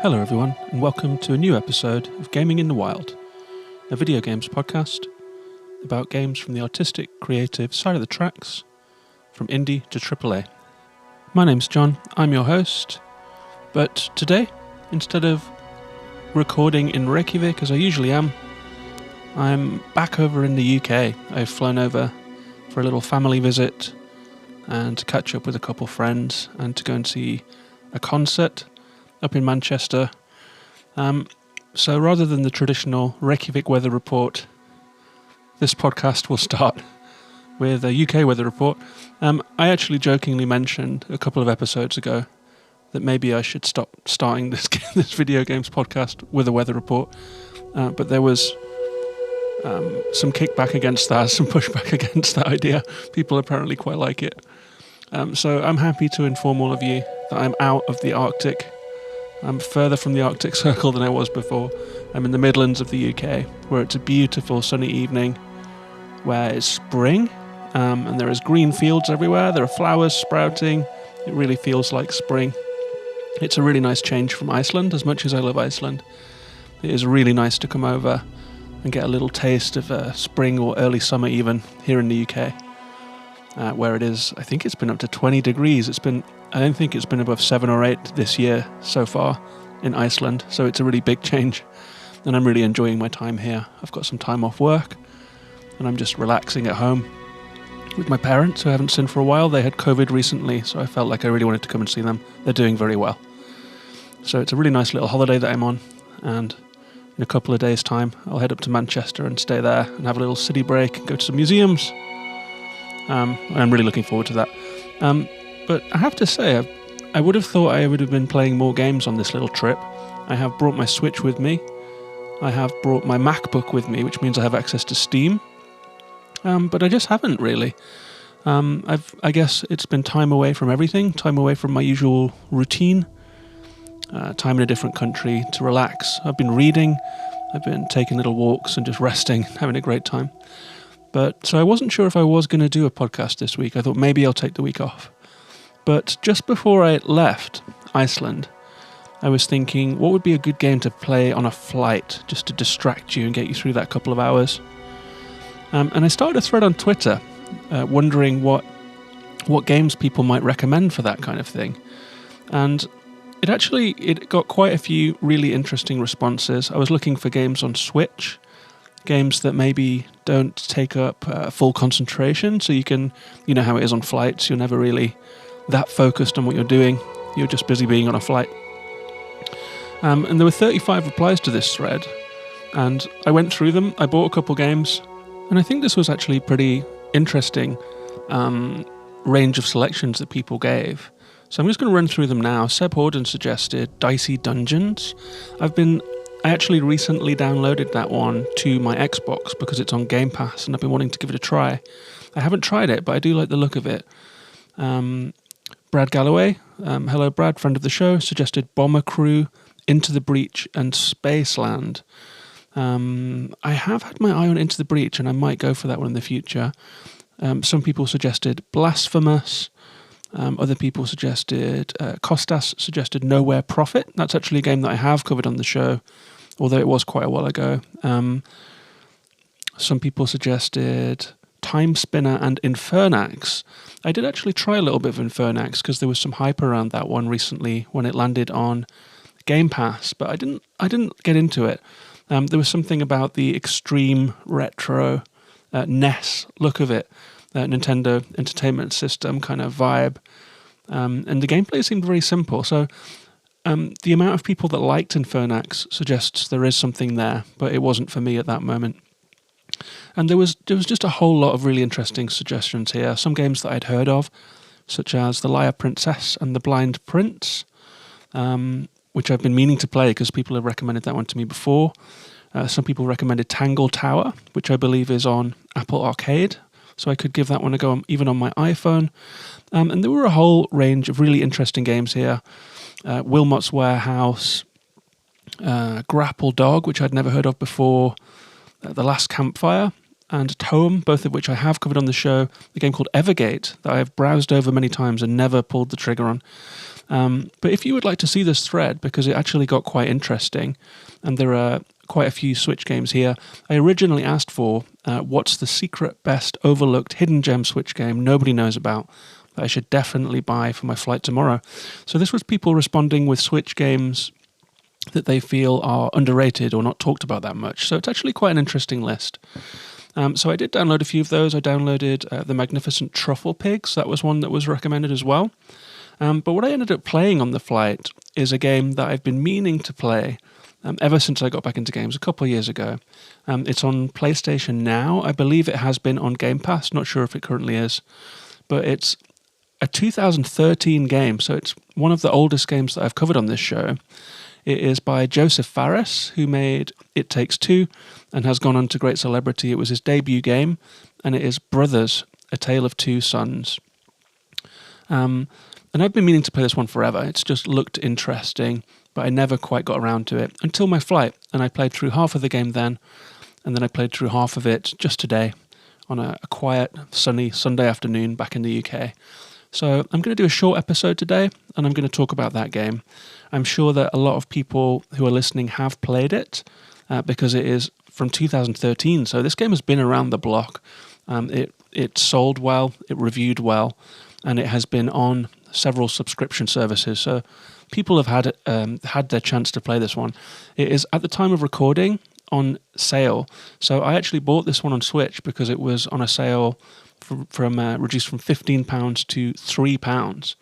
Hello everyone, and welcome to a new episode of Gaming in the Wild, a video games podcast about games from the artistic, creative side of the tracks, from indie to AAA. My name's John, I'm your host, but today, instead of recording in Reykjavik as I usually am, I'm back over in the UK. I've flown over for a little family visit and to catch up with a couple friends and to go and see a concert up in Manchester. So rather than the traditional Reykjavik weather report, this podcast will start with a UK weather report. I actually jokingly mentioned a couple of episodes ago that maybe I should stop starting this video games podcast with a weather report, but there was some kickback against that, some pushback against that idea. People apparently quite like it. So I'm happy to inform all of you that I'm out of the Arctic. I'm further from the Arctic Circle than I was before. I'm in the Midlands of the UK, where it's a beautiful sunny evening, where it's spring, and there is green fields everywhere. There are flowers sprouting. It really feels like spring. It's a really nice change from Iceland, as much as I love Iceland. It is really nice to come over and get a little taste of spring or early summer even here in the UK, where it is, I think it's been up to 20 degrees. I don't think it's been above 7 or 8 this year so far in Iceland, so it's a really big change, and I'm really enjoying my time here. I've got some time off work, and I'm just relaxing at home with my parents, who I haven't seen for a while. They had COVID recently, so I felt like I really wanted to come and see them. They're doing very well. So it's a really nice little holiday that I'm on, and in a couple of days' time, I'll head up to Manchester and stay there and have a little city break and go to some museums. I'm really looking forward to that. But I have to say, I would have thought I would have been playing more games on this little trip. I have brought my Switch with me. I have brought my MacBook with me, which means I have access to Steam. But I just haven't really. I guess it's been time away from everything, time away from my usual routine, time in a different country to relax. I've been reading, I've been taking little walks and just resting, having a great time. So I wasn't sure if I was going to do a podcast this week. I thought maybe I'll take the week off. But just before I left Iceland, I was thinking, what would be a good game to play on a flight, just to distract you and get you through that couple of hours? And I started a thread on Twitter, wondering what games people might recommend for that kind of thing. And it got quite a few really interesting responses. I was looking for games on Switch, games that maybe don't take up full concentration, so you know how it is on flights, you're never really that focused on what you're doing, you're just busy being on a flight. And there were 35 replies to this thread, and I went through them, I bought a couple games, and I think this was actually pretty interesting range of selections that people gave. So I'm just going to run through them now. Seb Horden suggested Dicey Dungeons. I actually recently downloaded that one to my Xbox because it's on Game Pass and I've been wanting to give it a try. I haven't tried it, but I do like the look of it. Brad Galloway, hello Brad, friend of the show, suggested Bomber Crew, Into the Breach and Spaceland. I have had my eye on Into the Breach and I might go for that one in the future. Some people suggested Blasphemous. Other people suggested, Kostas suggested Nowhere Profit. That's actually a game that I have covered on the show, although it was quite a while ago. Some people suggested Time Spinner and Infernax. I did actually try a little bit of Infernax because there was some hype around that one recently when it landed on Game Pass, but I didn't get into it. There was something about the extreme retro NES look of it, Nintendo Entertainment System kind of vibe, and the gameplay seemed very simple. So the amount of people that liked Infernax suggests there is something there, but it wasn't for me at that moment. And there was just a whole lot of really interesting suggestions here. Some games that I'd heard of, such as The Liar Princess and The Blind Prince, which I've been meaning to play because people have recommended that one to me before. Some people recommended Tangle Tower, which I believe is on Apple Arcade, so I could give that one a go even on my iPhone. And there were a whole range of really interesting games here. Wilmot's Warehouse, Grapple Dog, which I'd never heard of before, The Last Campfire, and Toem, both of which I have covered on the show. A game called Evergate that I have browsed over many times and never pulled the trigger on. But if you would like to see this thread, because it actually got quite interesting, and there are quite a few Switch games here, I originally asked for what's the secret, best, overlooked, hidden gem Switch game nobody knows about that I should definitely buy for my flight tomorrow. So this was people responding with Switch games that they feel are underrated or not talked about that much. So it's actually quite an interesting list. So I did download a few of those. I downloaded The Magnificent Truffle Pigs. That was one that was recommended as well. But what I ended up playing on the flight is a game that I've been meaning to play ever since I got back into games a couple of years ago. It's on PlayStation Now. I believe it has been on Game Pass. Not sure if it currently is. But it's a 2013 game, so it's one of the oldest games that I've covered on this show. It is by Josef Fares, who made It Takes Two and has gone on to great celebrity. It was his debut game, and it is Brothers, A Tale of Two Sons. And I've been meaning to play this one forever. It's just looked interesting, but I never quite got around to it until my flight, and I played through half of the game then, and then I played through half of it just today on a quiet, sunny Sunday afternoon back in the UK. So I'm going to do a short episode today, and I'm going to talk about that game. I'm sure that a lot of people who are listening have played it because it is from 2013. So this game has been around the block. It sold well, it reviewed well, and it has been on several subscription services. So people have had their chance to play this one. It is, at the time of recording, on sale. So I actually bought this one on Switch because it was on a sale from reduced from £15 to £3.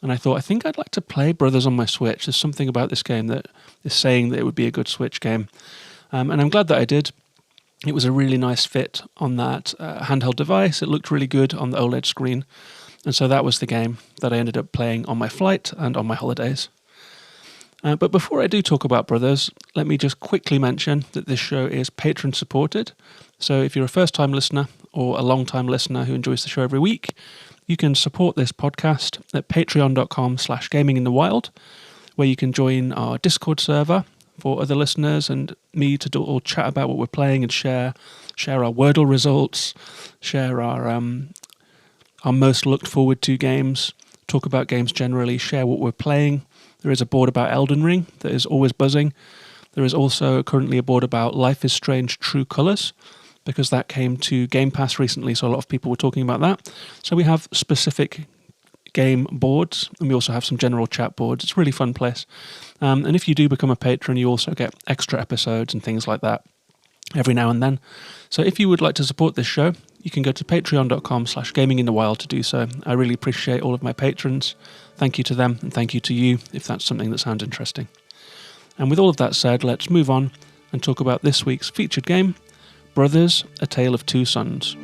And I thought, I think I'd like to play Brothers on my Switch. There's something about this game that is saying that it would be a good Switch game. And I'm glad that I did. It was a really nice fit on that handheld device. It looked really good on the OLED screen. And so that was the game that I ended up playing on my flight and on my holidays. But before I do talk about Brothers, let me just quickly mention that this show is patron supported. So if you're a first-time listener or a long-time listener who enjoys the show every week, you can support this podcast at patreon.com/gaminginthewild, where you can join our Discord server for other listeners and me to do all chat about what we're playing and share our Wordle results, share our most looked forward to games, talk about games generally, share what we're playing. There is a board about Elden Ring that is always buzzing. There is also currently a board about Life is Strange True Colours, because that came to Game Pass recently, so a lot of people were talking about that. So we have specific game boards, and we also have some general chat boards. It's a really fun place. And if you do become a patron, you also get extra episodes and things like that every now and then. So if you would like to support this show, you can go to patreon.com/gaminginthewild to do so. I really appreciate all of my patrons. Thank you to them, and thank you to you if that's something that sounds interesting. And with all of that said, let's move on and talk about this week's featured game, Brothers, A Tale of Two Sons.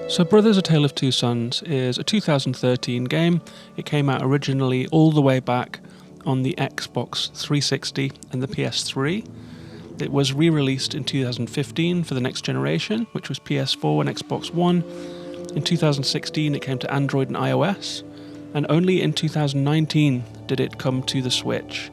So Brothers, A Tale of Two Sons is a 2013 game. It came out originally all the way back on the Xbox 360 and the PS3. It was re-released in 2015 for the next generation, which was PS4 and Xbox One. In 2016 it came to Android and iOS, and only in 2019 did it come to the Switch.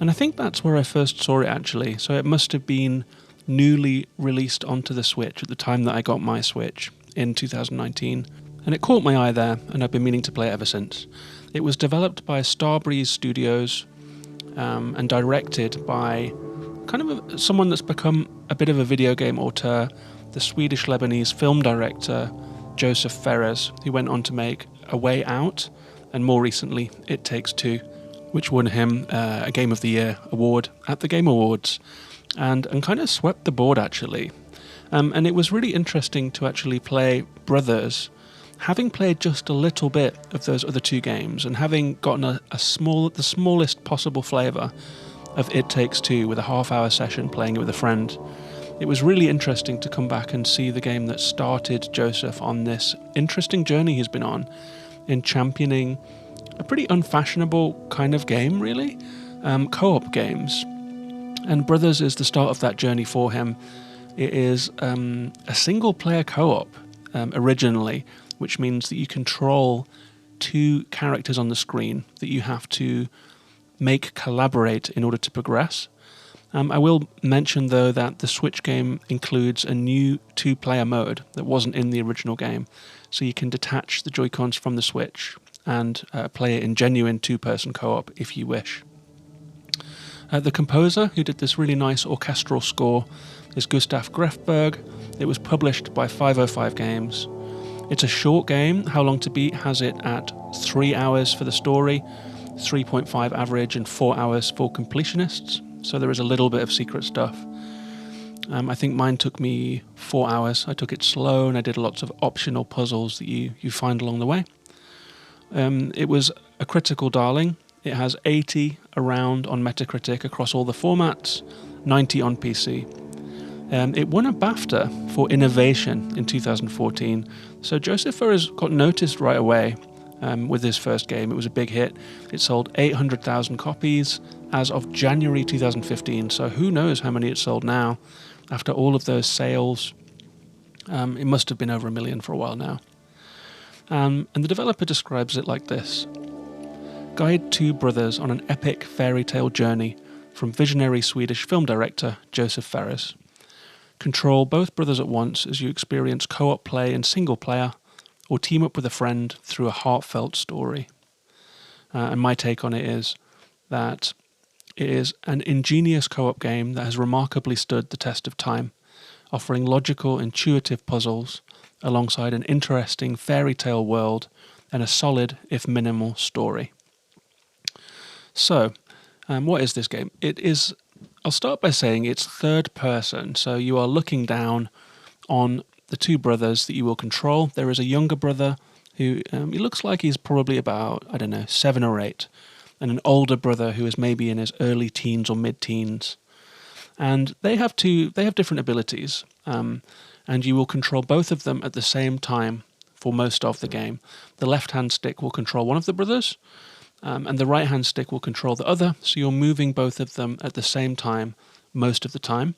And I think that's where I first saw it actually, so it must have been newly released onto the Switch at the time that I got my Switch in 2019, and it caught my eye there, and I've been meaning to play it ever since. It was developed by Starbreeze Studios and directed by kind of someone that's become a bit of a video game auteur, the Swedish-Lebanese film director Josef Fares, who went on to make A Way Out, and more recently It Takes Two, which won him a Game of the Year award at the Game Awards, and kind of swept the board actually. And it was really interesting to actually play Brothers, having played just a little bit of those other two games and having gotten the smallest possible flavour of It Takes Two with a half-hour session playing it with a friend. It was really interesting to come back and see the game that started Josef on this interesting journey he's been on in championing a pretty unfashionable kind of game, really, co-op games. And Brothers is the start of that journey for him. It is a single-player co-op originally, which means that you control two characters on the screen that you have to make collaborate in order to progress. I will mention, though, that the Switch game includes a new two-player mode that wasn't in the original game, so you can detach the Joy-Cons from the Switch and play it in genuine two-person co-op if you wish. The composer who did this really nice orchestral score is Gustav Grefberg. It was published by 505 Games. It's a short game. How Long to Beat has it at 3 hours for the story, 3.5 average and 4 hours for completionists. So there is a little bit of secret stuff. I think mine took me 4 hours. I took it slow and I did lots of optional puzzles that you find along the way. It was a critical darling. It has 80 around on Metacritic across all the formats, 90 on PC. It won a BAFTA for innovation in 2014. So Josef Fares got noticed right away with his first game. It was a big hit. It sold 800,000 copies as of January 2015, so who knows how many it sold now after all of those sales. It must have been over 1 million for a while now. And the developer describes it like this: guide two brothers on an epic fairy tale journey from visionary Swedish film director Josef Fares. Control both brothers at once as you experience co-op play and single player, or team up with a friend through a heartfelt story. And my take on it is that it is an ingenious co-op game that has remarkably stood the test of time, offering logical, intuitive puzzles alongside an interesting fairy tale world and a solid, if minimal, story. So, what is this game? I'll start by saying it's third person, so you are looking down on the two brothers that you will control. There is a younger brother who he looks like he's probably about, 7 or 8, and an older brother who is maybe in his early teens or mid-teens. And they have different abilities, and you will control both of them at the same time for most of the game. The left-hand stick will control one of the brothers, and the right-hand stick will control the other, so you're moving both of them at the same time most of the time.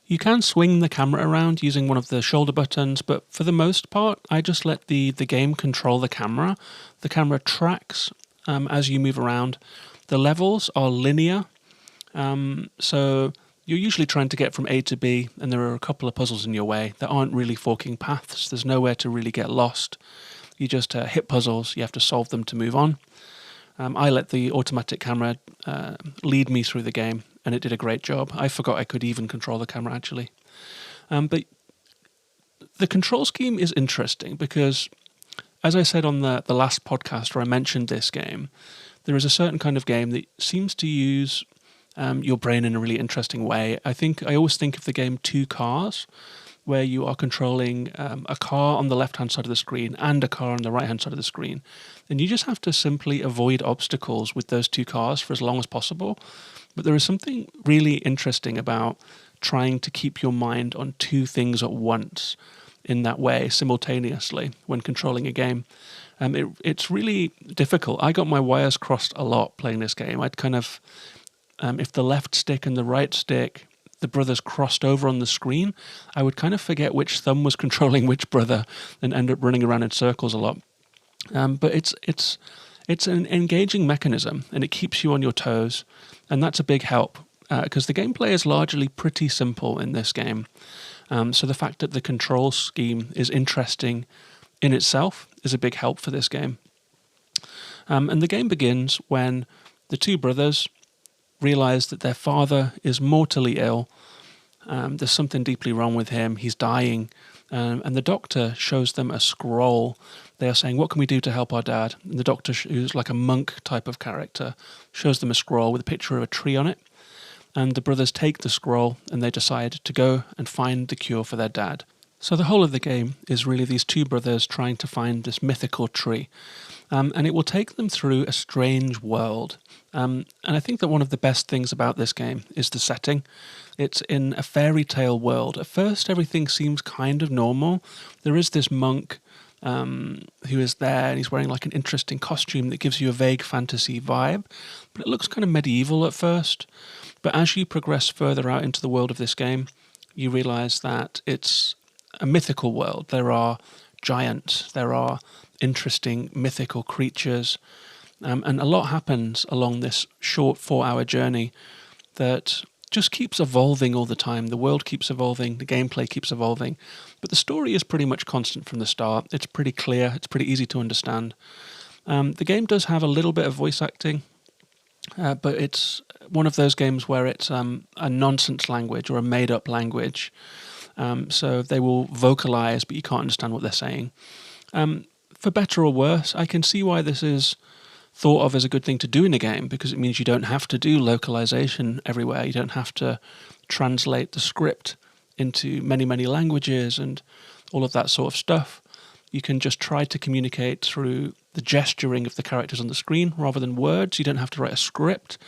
You can swing the camera around using one of the shoulder buttons, but for the most part, I just let the game control the camera. The camera tracks as you move around. The levels are linear, so you're usually trying to get from A to B, and there are a couple of puzzles in your way that aren't really forking paths. There's nowhere to really get lost. You just hit puzzles, you have to solve them to move on. I let the automatic camera lead me through the game, and it did a great job. I forgot I could even control the camera, actually. But the control scheme is interesting because, as I said on the last podcast where I mentioned this game, there is a certain kind of game that seems to use your brain in a really interesting way. I always think of the game Two Cars, where you are controlling a car on the left-hand side of the screen and a car on the right-hand side of the screen. And you just have to simply avoid obstacles with those two cars for as long as possible. But there is something really interesting about trying to keep your mind on two things at once in that way, simultaneously, when controlling a game. It's really difficult. I got my wires crossed a lot playing this game. I'd kind of, if the left stick and the right stick, the brothers crossed over on the screen, I would kind of forget which thumb was controlling which brother and end up running around in circles a lot. But it's an engaging mechanism, and it keeps you on your toes, and that's a big help because the gameplay is largely pretty simple in this game. So the fact that the control scheme is interesting in itself is a big help for this game. And the game begins when the two brothers realize that their father is mortally ill. There's something deeply wrong with him. He's dying. And the doctor shows them a scroll. They are saying, what can we do to help our dad? And the doctor, who's like a monk type of character, shows them a scroll with a picture of a tree on it. And the brothers take the scroll and they decide to go and find the cure for their dad. So the whole of the game is really these two brothers trying to find this mythical tree. And it will take them through a strange world. And I think that one of the best things about this game is the setting. It's in a fairy tale world. At first, everything seems kind of normal. There is this monk who is there, and he's wearing like an interesting costume that gives you a vague fantasy vibe. But it looks kind of medieval at first. But as you progress further out into the world of this game, you realize that it's a mythical world. There are giants, there are interesting mythical creatures, and a lot happens along this short 4-hour journey that just keeps evolving all the time. The world keeps evolving, the gameplay keeps evolving, but the story is pretty much constant from the start. It's pretty clear, it's pretty easy to understand. The game does have a little bit of voice acting, but it's one of those games where it's a nonsense language or a made-up language. So they will vocalize, but you can't understand what they're saying. For better or worse, I can see why this is thought of as a good thing to do in a game, because it means you don't have to do localization everywhere. You don't have to translate the script into many, many languages and all of that sort of stuff. You can just try to communicate through the gesturing of the characters on the screen rather than words. You don't have to write a script.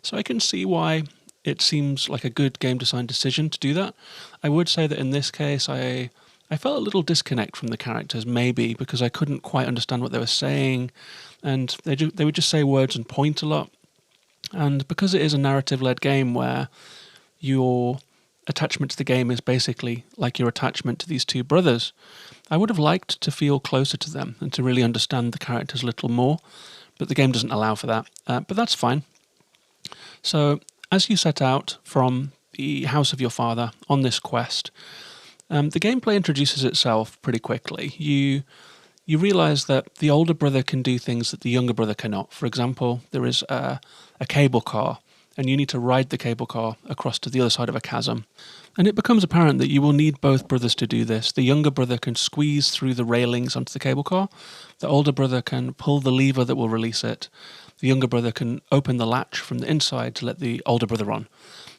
So I can see why it seems like a good game design decision to do that. I would say that in this case, I felt a little disconnect from the characters, maybe because I couldn't quite understand what they were saying, and they would just say words and point a lot. And because it is a narrative-led game where your attachment to the game is basically like your attachment to these two brothers, I would have liked to feel closer to them and to really understand the characters a little more, but the game doesn't allow for that. But that's fine. So as you set out from the house of your father on this quest, the gameplay introduces itself pretty quickly. You realise that the older brother can do things that the younger brother cannot. For example, there is a cable car, and you need to ride the cable car across to the other side of a chasm. And it becomes apparent that you will need both brothers to do this. The younger brother can squeeze through the railings onto the cable car. The older brother can pull the lever that will release it. The younger brother can open the latch from the inside to let the older brother on.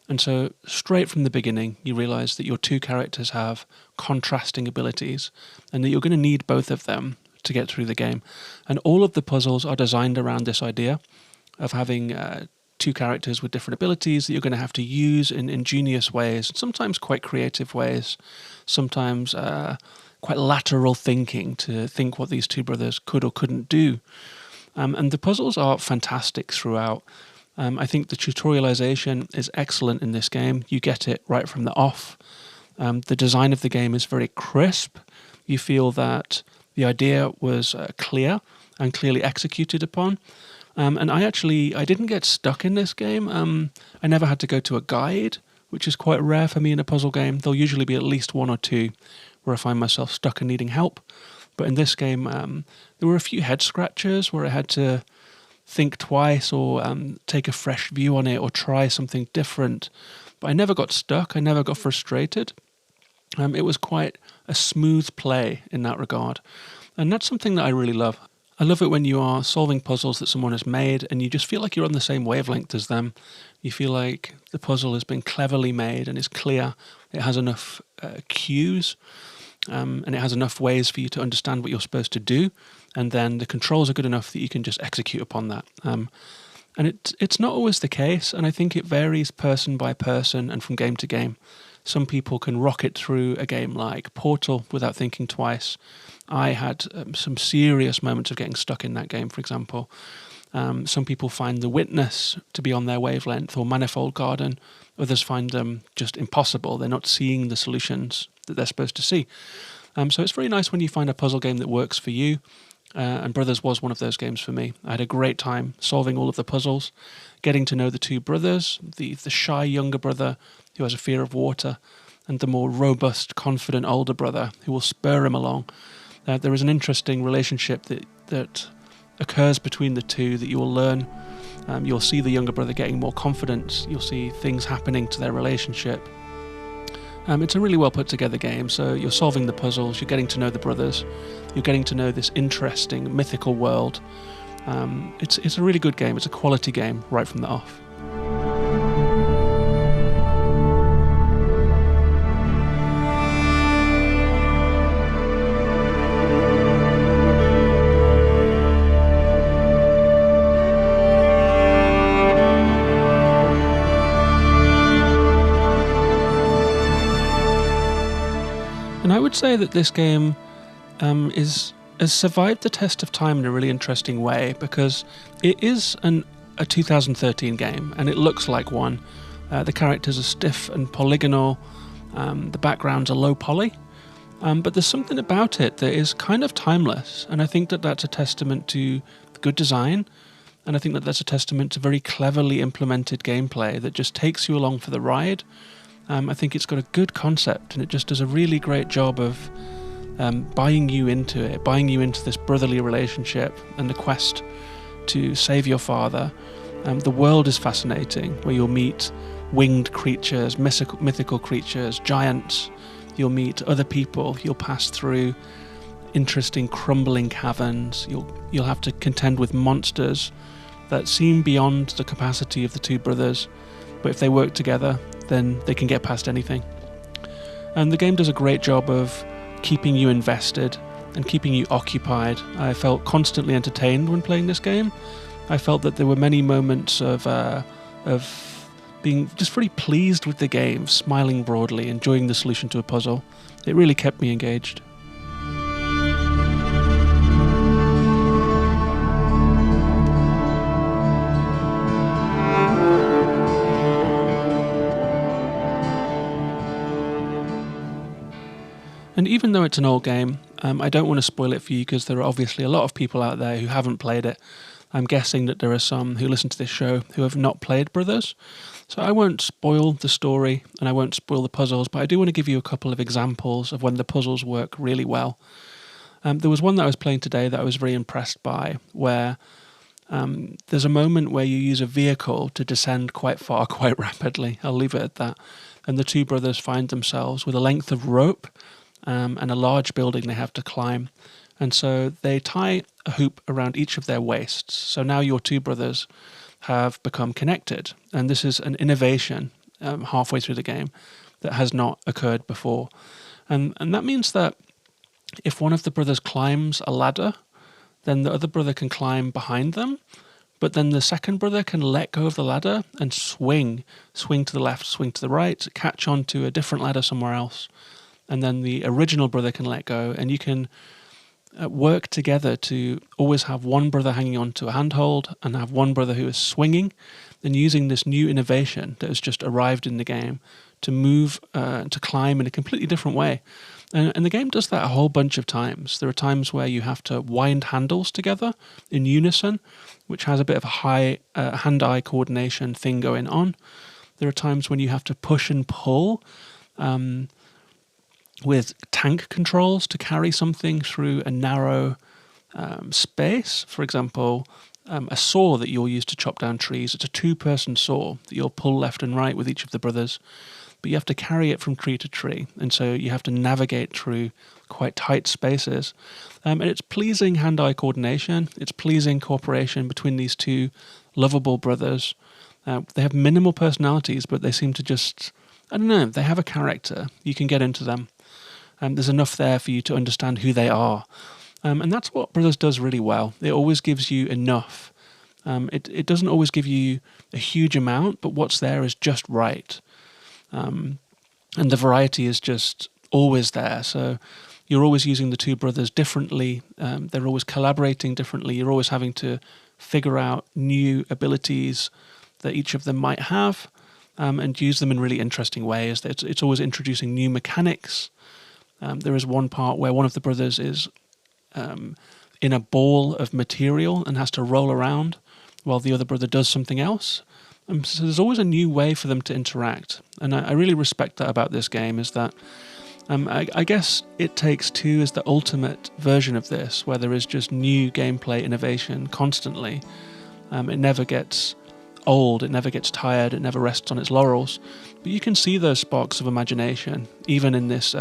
And so straight from the beginning, you realise that your two characters have contrasting abilities and that you're going to need both of them to get through the game. And all of the puzzles are designed around this idea of having two characters with different abilities that you're going to have to use in ingenious ways, sometimes quite creative ways, sometimes quite lateral thinking to think what these two brothers could or couldn't do. And the puzzles are fantastic throughout. I think the tutorialization is excellent in this game. You get it right from the off. The design of the game is very crisp. You feel that the idea was clear and clearly executed upon. And I didn't get stuck in this game. I never had to go to a guide, which is quite rare for me in a puzzle game. There'll usually be at least one or two where I find myself stuck and needing help. But in this game, there were a few head scratchers where I had to think twice or take a fresh view on it or try something different. But I never got stuck. I never got frustrated. It was quite a smooth play in that regard. And that's something that I really love. I love it when you are solving puzzles that someone has made and you just feel like you're on the same wavelength as them. You feel like the puzzle has been cleverly made and is clear. It has enough cues and it has enough ways for you to understand what you're supposed to do. And then the controls are good enough that you can just execute upon that. And it's not always the case, and I think it varies person by person and from game to game. Some people can rocket through a game like Portal without thinking twice. I had some serious moments of getting stuck in that game, for example. Some people find The Witness to be on their wavelength, or Manifold Garden. Others find them just impossible. They're not seeing the solutions that they're supposed to see. So it's very nice when you find a puzzle game that works for you. And Brothers was one of those games for me. I had a great time solving all of the puzzles, getting to know the two brothers, the shy younger brother who has a fear of water, and the more robust, confident older brother who will spur him along. There is an interesting relationship that occurs between the two that you will learn. You'll see the younger brother getting more confidence. You'll see things happening to their relationship. It's a really well put together game. So you're solving the puzzles, you're getting to know the brothers, you're getting to know this interesting mythical world. It's a really good game. It's a quality game right from the off. And I would say that this game has survived the test of time in a really interesting way, because it is a 2013 game and it looks like one. The characters are stiff and polygonal, the backgrounds are low poly, But there's something about it that is kind of timeless, and I think that that's a testament to good design, and I think that that's a testament to very cleverly implemented gameplay that just takes you along for the ride. I think it's got a good concept, and it just does a really great job of buying you into it, buying you into this brotherly relationship and the quest to save your father. The world is fascinating, where you'll meet winged creatures, mythical creatures, giants. You'll meet other people. You'll pass through interesting crumbling caverns. You'll have to contend with monsters that seem beyond the capacity of the two brothers, but if they work together, then they can get past anything. And the game does a great job of keeping you invested and keeping you occupied. I felt constantly entertained when playing this game. I felt that there were many moments of being just pretty pleased with the game, smiling broadly, enjoying the solution to a puzzle. It really kept me engaged. And even though it's an old game, I don't want to spoil it for you because there are obviously a lot of people out there who haven't played it. I'm guessing that there are some who listen to this show who have not played Brothers. So I won't spoil the story and I won't spoil the puzzles, but I do want to give you a couple of examples of when the puzzles work really well. There was one that I was playing today that I was very impressed by, where there's a moment where you use a vehicle to descend quite far, quite rapidly. I'll leave it at that. And the two brothers find themselves with a length of rope and a large building they have to climb. And so they tie a hoop around each of their waists. So now your two brothers have become connected. And this is an innovation halfway through the game that has not occurred before. And that means that if one of the brothers climbs a ladder, then the other brother can climb behind them. But then the second brother can let go of the ladder and swing to the left, swing to the right, catch onto a different ladder somewhere else. And then the original brother can let go, and you can work together to always have one brother hanging on to a handhold and have one brother who is swinging, and using this new innovation that has just arrived in the game to move, to climb in a completely different way. And the game does that a whole bunch of times. There are times where you have to wind handles together in unison, which has a bit of a high hand-eye coordination thing going on. There are times when you have to push and pull with tank controls to carry something through a narrow space. For example, a saw that you'll use to chop down trees. It's a two-person saw that you'll pull left and right with each of the brothers, but you have to carry it from tree to tree, and so you have to navigate through quite tight spaces. And it's pleasing hand-eye coordination. It's pleasing cooperation between these two lovable brothers. They have minimal personalities, but they seem to just, I don't know, they have a character. You can get into them. There's enough there for you to understand who they are. And that's what Brothers does really well. It always gives you enough. It doesn't always give you a huge amount, but what's there is just right. And the variety is just always there. So you're always using the two brothers differently. They're always collaborating differently. You're always having to figure out new abilities that each of them might have and use them in really interesting ways. It's always introducing new mechanics. There is one part where one of the brothers is in a ball of material and has to roll around while the other brother does something else. So there's always a new way for them to interact. And I really respect that about this game, is that I guess It Takes Two is the ultimate version of this, where there is just new gameplay innovation constantly. It never gets old, it never gets tired, it never rests on its laurels. But you can see those sparks of imagination, even in this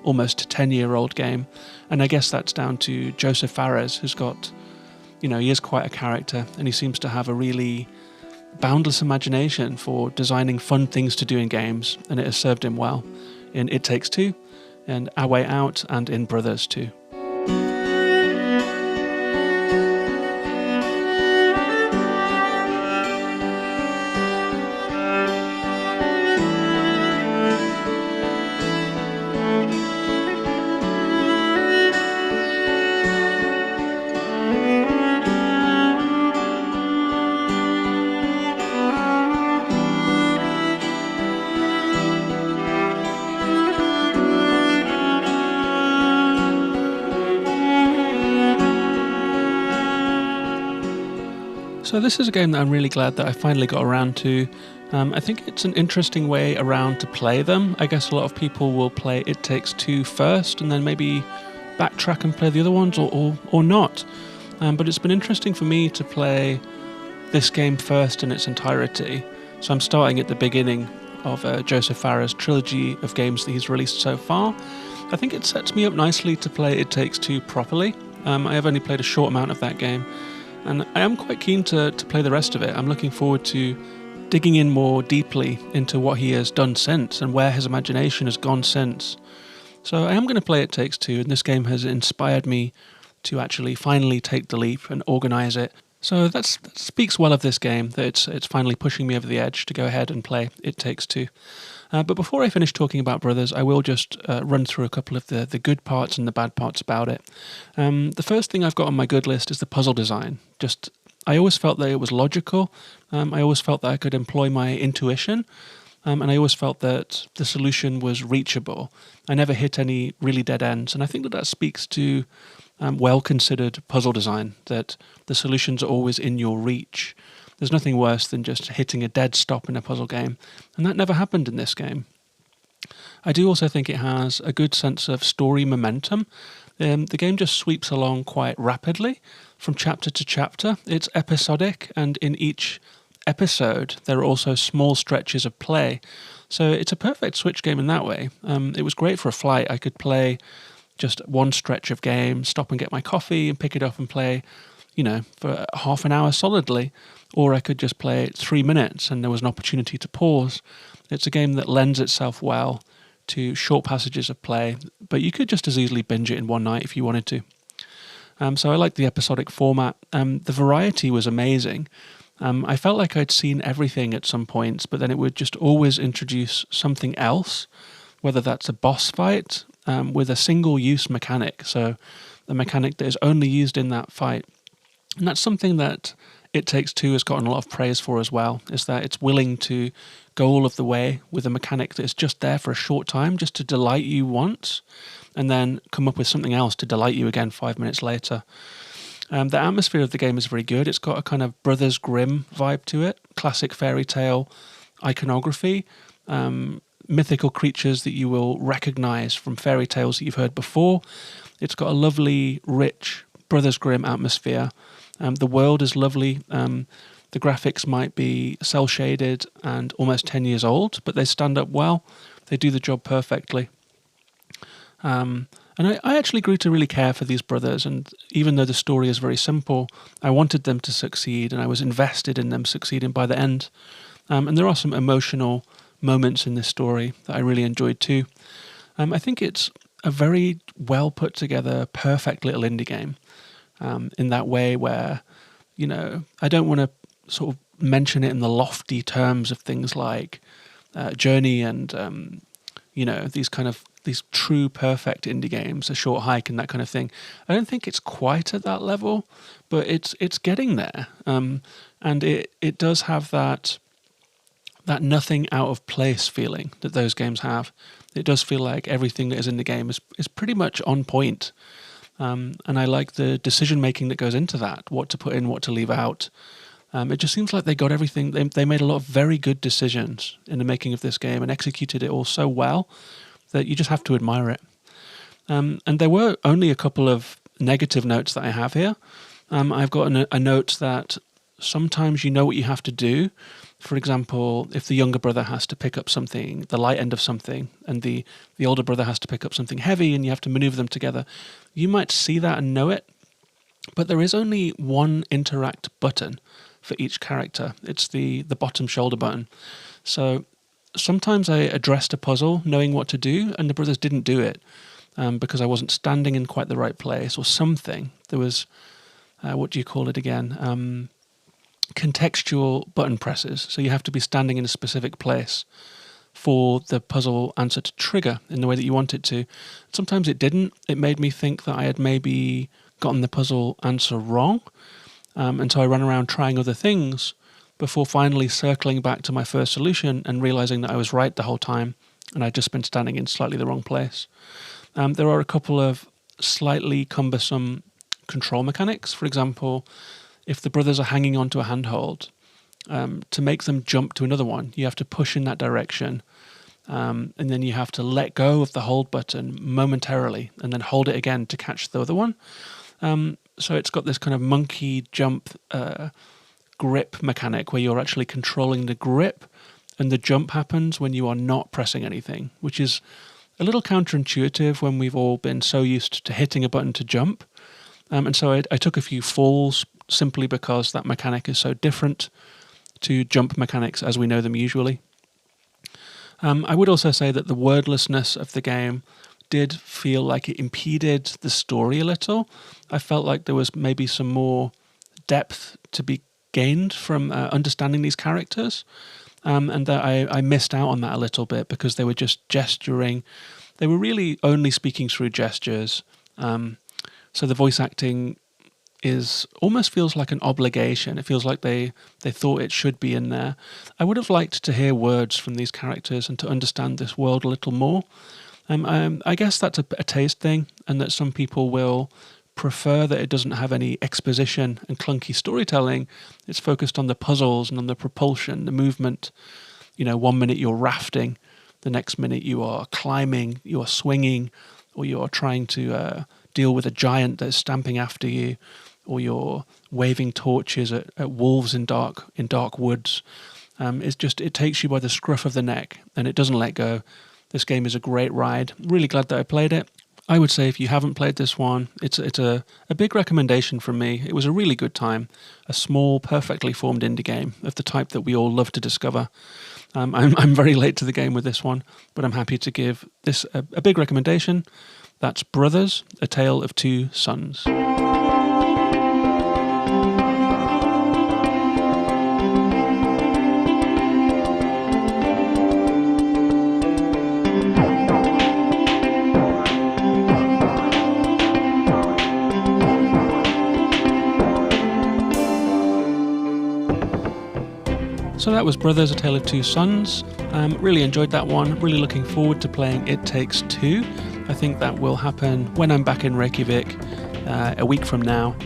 almost 10-year-old game. And I guess that's down to Josef Fares, who's got, he is quite a character, and he seems to have a really boundless imagination for designing fun things to do in games, and it has served him well in It Takes Two, and Our Way Out, and in Brothers too. So this is a game that I'm really glad that I finally got around to. I think it's an interesting way around to play them. I guess a lot of people will play It Takes Two first and then maybe backtrack and play the other ones or not. But it's been interesting for me to play this game first in its entirety. So I'm starting at the beginning of Josef Fares' trilogy of games that he's released so far. I think it sets me up nicely to play It Takes Two properly. I have only played a short amount of that game, and I am quite keen to play the rest of it. I'm looking forward to digging in more deeply into what he has done since and where his imagination has gone since. So I am going to play It Takes Two, and this game has inspired me to actually finally take the leap and organise it. So that speaks well of this game, that it's finally pushing me over the edge to go ahead and play It Takes Two. But before I finish talking about Brothers, I will just run through a couple of the good parts and the bad parts about it. The first thing I've got on my good list is the puzzle design. I always felt that it was logical. I always felt that I could employ my intuition. And I always felt that the solution was reachable. I never hit any really dead ends. And I think that speaks to well-considered puzzle design, that the solutions are always in your reach. There's nothing worse than just hitting a dead stop in a puzzle game, and that never happened in this game. I do also think it has a good sense of story momentum. The game just sweeps along quite rapidly from chapter to chapter. It's episodic, and in each episode there are also small stretches of play. So it's a perfect Switch game in that way. It was great for a flight. I could play just one stretch of game, stop and get my coffee and pick it up and play, for half an hour solidly. Or I could just play it 3 minutes and there was an opportunity to pause. It's a game that lends itself well to short passages of play, but you could just as easily binge it in one night if you wanted to. So I like the episodic format. The variety was amazing. I felt like I'd seen everything at some points, but then it would just always introduce something else, whether that's a boss fight with a single-use mechanic, so the mechanic that is only used in that fight. And that's something that It Takes Two has gotten a lot of praise for as well, is that it's willing to go all of the way with a mechanic that is just there for a short time, just to delight you once, and then come up with something else to delight you again 5 minutes later. The atmosphere of the game is very good. It's got a kind of Brothers Grimm vibe to it, classic fairy tale iconography, mythical creatures that you will recognise from fairy tales that you've heard before. It's got a lovely, rich Brothers Grimm atmosphere. The world is lovely. The graphics might be cel-shaded and almost 10 years old, but they stand up well. They do the job perfectly. And I actually grew to really care for these brothers, and even though the story is very simple, I wanted them to succeed, and I was invested in them succeeding by the end. And there are some emotional moments in this story that I really enjoyed too. I think it's a very well put together, perfect little indie game. In that way where, I don't want to sort of mention it in the lofty terms of things like Journey and, these true perfect indie games, A Short Hike and that kind of thing. I don't think it's quite at that level, but it's getting there. And it does have that nothing out of place feeling that those games have. It does feel like everything that is in the game is pretty much on point. And I like the decision-making that goes into that, what to put in, what to leave out. It just seems like they got everything. They made a lot of very good decisions in the making of this game and executed it all so well that you just have to admire it. And there were only a couple of negative notes that I have here. I've got a note that sometimes you know what you have to do. For example, if the younger brother has to pick up something, the light end of something, and the older brother has to pick up something heavy and you have to maneuver them together, you might see that and know it, but there is only one interact button for each character. It's the bottom shoulder button. So sometimes I addressed a puzzle knowing what to do, and the brothers didn't do it because I wasn't standing in quite the right place or something. There was, what do you call it again? Contextual button presses. So you have to be standing in a specific place for the puzzle answer to trigger in the way that you want it to. Sometimes it didn't. It made me think that I had maybe gotten the puzzle answer wrong. And so I ran around trying other things before finally circling back to my first solution and realizing that I was right the whole time and I'd just been standing in slightly the wrong place. There are a couple of slightly cumbersome control mechanics. For example, if the brothers are hanging onto a handhold, to make them jump to another one, you have to push in that direction. And then you have to let go of the hold button momentarily and then hold it again to catch the other one. So it's got this kind of monkey jump grip mechanic where you're actually controlling the grip, and the jump happens when you are not pressing anything, which is a little counterintuitive when we've all been so used to hitting a button to jump. And so I took a few falls simply because that mechanic is so different to jump mechanics as we know them usually. I would also say that the wordlessness of the game did feel like it impeded the story a little. I felt like there was maybe some more depth to be gained from understanding these characters, and that I missed out on that a little bit because they were just gesturing. They were really only speaking through gestures. So the voice acting almost feels like an obligation. It feels like they thought it should be in there. I would have liked to hear words from these characters and to understand this world a little more. I guess that's a taste thing, and that some people will prefer that it doesn't have any exposition and clunky storytelling. It's focused on the puzzles and on the propulsion, the movement. 1 minute you're rafting, the next minute you are climbing, you are swinging, or you are trying to deal with a giant that's stamping after you, or you're waving torches at wolves in dark woods. It takes you by the scruff of the neck, and it doesn't let go. This game is a great ride. Really glad that I played it. I would say if you haven't played this one, it's a big recommendation from me. It was a really good time. A small, perfectly formed indie game of the type that we all love to discover. I'm very late to the game with this one, but I'm happy to give this a big recommendation. That's Brothers, A Tale of Two Sons. So that was Brothers, A Tale of Two Sons. Really enjoyed that one. Really looking forward to playing It Takes Two. I think that will happen when I'm back in Reykjavik a week from now.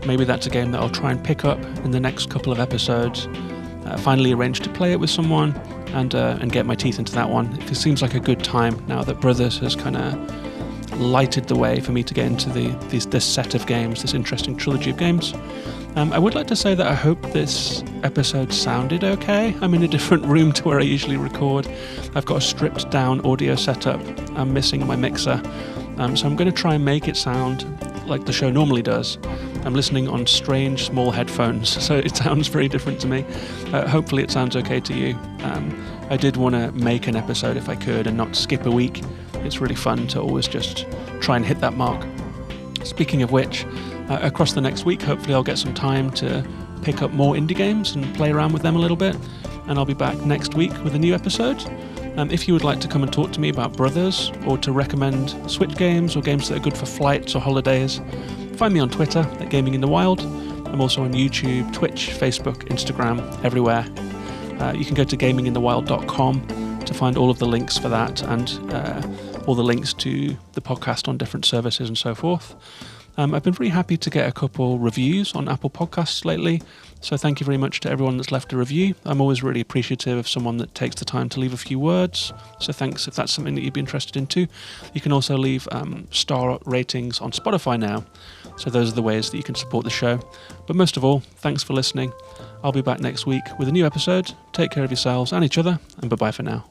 Maybe that's a game that I'll try and pick up in the next couple of episodes. Finally arrange to play it with someone and get my teeth into that one. It seems like a good time now that Brothers has kind of lighted the way for me to get into this set of games, this interesting trilogy of games. I would like to say that I hope this episode sounded okay. I'm in a different room to where I usually record. I've got a stripped down audio setup. I'm missing my mixer. So I'm going to try and make it sound like the show normally does. I'm listening on strange small headphones, so it sounds very different to me. Hopefully it sounds okay to you. I did want to make an episode if I could and not skip a week. It's really fun to always just try and hit that mark. Speaking of which, across the next week, hopefully I'll get some time to pick up more indie games and play around with them a little bit, and I'll be back next week with a new episode. If you would like to come and talk to me about Brothers, or to recommend Switch games or games that are good for flights or holidays, find me on Twitter at Gaming in the Wild. I'm also on YouTube, Twitch, Facebook, Instagram, everywhere. You can go to gaminginthewild.com to find all of the links for that, and all the links to the podcast on different services and so forth. I've been very happy to get a couple reviews on Apple Podcasts lately, so thank you very much to everyone that's left a review. I'm always really appreciative of someone that takes the time to leave a few words, so thanks if that's something that you'd be interested in too. You can also leave star ratings on Spotify now, so those are the ways that you can support the show. But most of all, thanks for listening. I'll be back next week with a new episode. Take care of yourselves and each other, and bye-bye for now.